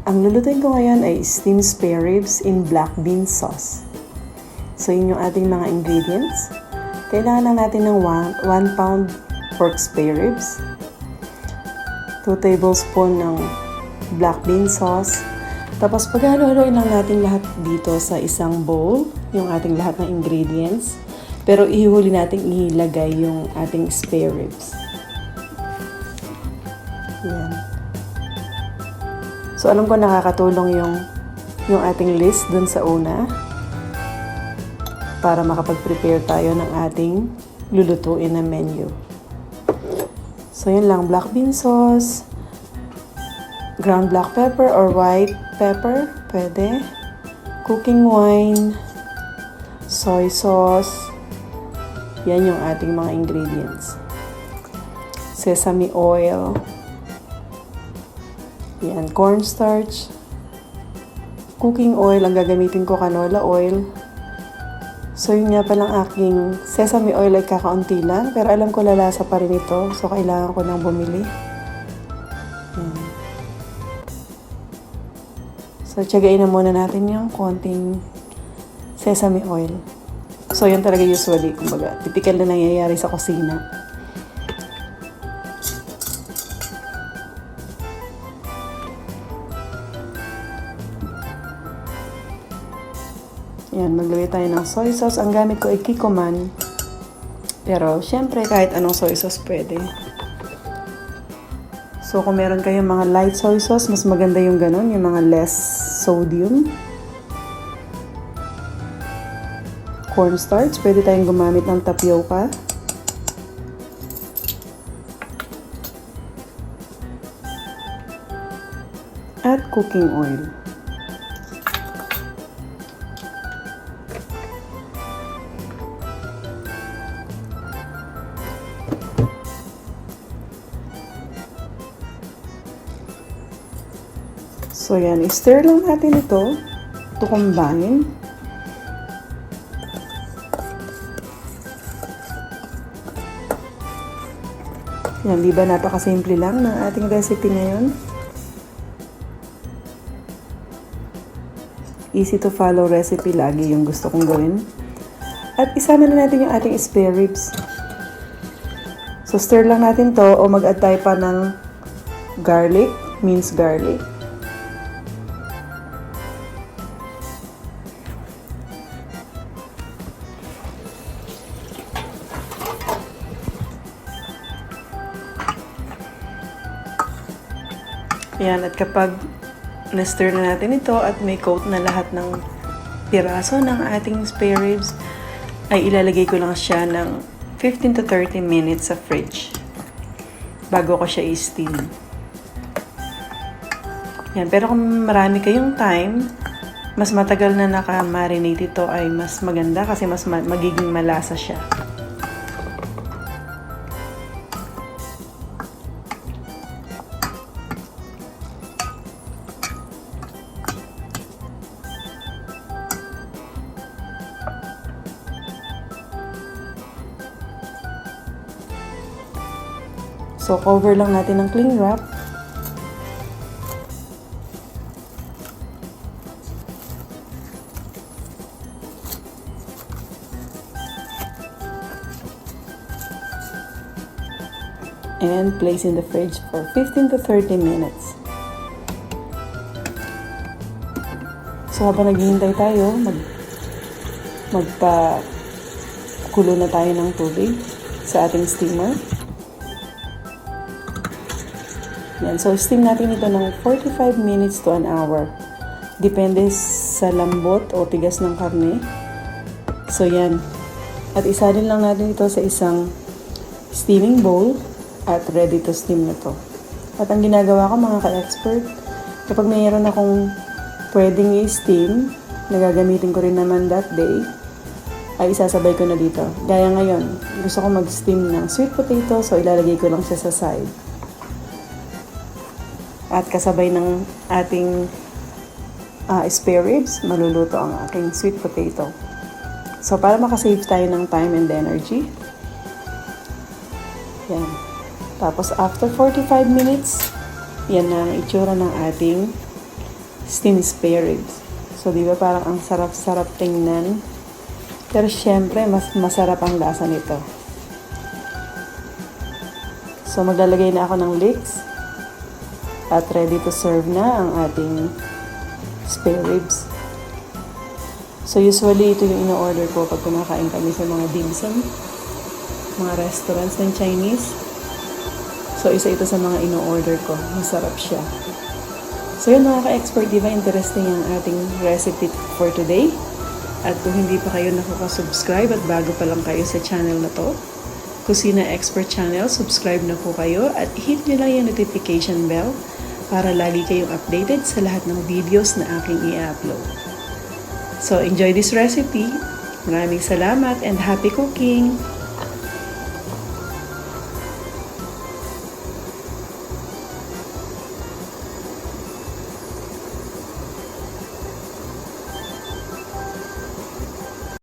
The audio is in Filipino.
Ang lulutuin ko ngayon ay steamed spare ribs in black bean sauce. So yun yung ating mga ingredients. Kailangan lang natin ng 1 pound pork spare ribs, 2 tablespoon ng black bean sauce. Tapos paghalo-haloin lang natin lahat dito sa isang bowl, yung ating lahat ng ingredients. Pero ihuli natin ilagay yung ating spare ribs. Yan. So alam ko nakakatulong yung ating list dun sa una para makapag-prepare tayo ng ating lulutuin na menu. So yun lang, black bean sauce, ground black pepper or white pepper, pwede, cooking wine, soy sauce, yan yung ating mga ingredients. Sesame oil, yan, cornstarch, cooking oil, ang gagamitin ko canola oil. So yun nga palang aking sesame oil ay kakaunti lang, pero alam ko lalasa pa rin ito, so kailangan ko nang bumili. Yan. So tiyagain na muna natin yung konting sesame oil. So yun talaga usually, kumbaga, typical na nangyayari sa kusina. Yan, maglagay tayo ng soy sauce. Ang gamit ko ay Kikkoman. Pero, syempre, kahit anong soy sauce pwede. So, kung meron kayong mga light soy sauce, mas maganda yung ganun, yung mga less sodium. Cornstarch, pwede tayong gumamit ng tapioca. At cooking oil. So yan, i-stir lang natin ito to combine. Yan, di ba napakasimple lang ng ating recipe ngayon? Easy to follow recipe lagi yung gusto kong gawin. At isama na natin yung ating spare ribs. So stir lang natin to o mag-add tayo pa ng garlic, minced garlic. Yan, at kapag na-stir na natin ito at may coat na lahat ng piraso ng ating spare ribs, ay ilalagay ko lang siya ng 15 to 30 minutes sa fridge bago ko siya i-steam. Yan, pero kung marami kayong time, mas matagal na naka-marinate ito ay mas maganda kasi mas magiging malasa siya. So, cover lang natin ng cling wrap. And place in the fridge for 15 to 30 minutes. So, habang naghihintay tayo, magpakulo na tayo ng tubig sa ating steamer. Yan. So, steam natin ito ng 45 minutes to an hour. Depende sa lambot o tigas ng karne. So, yan. At isalin lang natin ito sa isang steaming bowl at ready to steam na to. At ang ginagawa ko mga ka-expert, kapag mayroon akong pwedeng i-steam, nagagamitin ko rin naman that day, ay isasabay ko na dito. Gaya ngayon, gusto ko mag-steam ng sweet potato, so ilalagay ko lang siya sa side. At kasabay ng ating spare ribs, maluluto ang aking sweet potato. So, para makasave tayo ng time and energy. Yan. Tapos, after 45 minutes, yan na ang itsura ng ating steamed spare ribs. So, di ba parang ang sarap-sarap tingnan. Pero syempre, mas masarap ang lasa nito. So, maglalagay na ako ng leeks. At ready to serve na ang ating spare ribs. So, usually, ito yung ino-order ko pag kumakain kami sa mga dim sum, mga restaurants ng Chinese. So, isa ito sa mga ino-order ko. Masarap siya. So, yun mga ka-expert, di ba interesting ang ating recipe for today? At kung hindi pa kayo nakaka-subscribe at bago pa lang kayo sa channel na to, Kusina Expert Channel, subscribe na po kayo at hit nyo lang yung notification bell para lagi kayong updated sa lahat ng videos na aking i-upload. So, enjoy this recipe. Maraming salamat and happy cooking!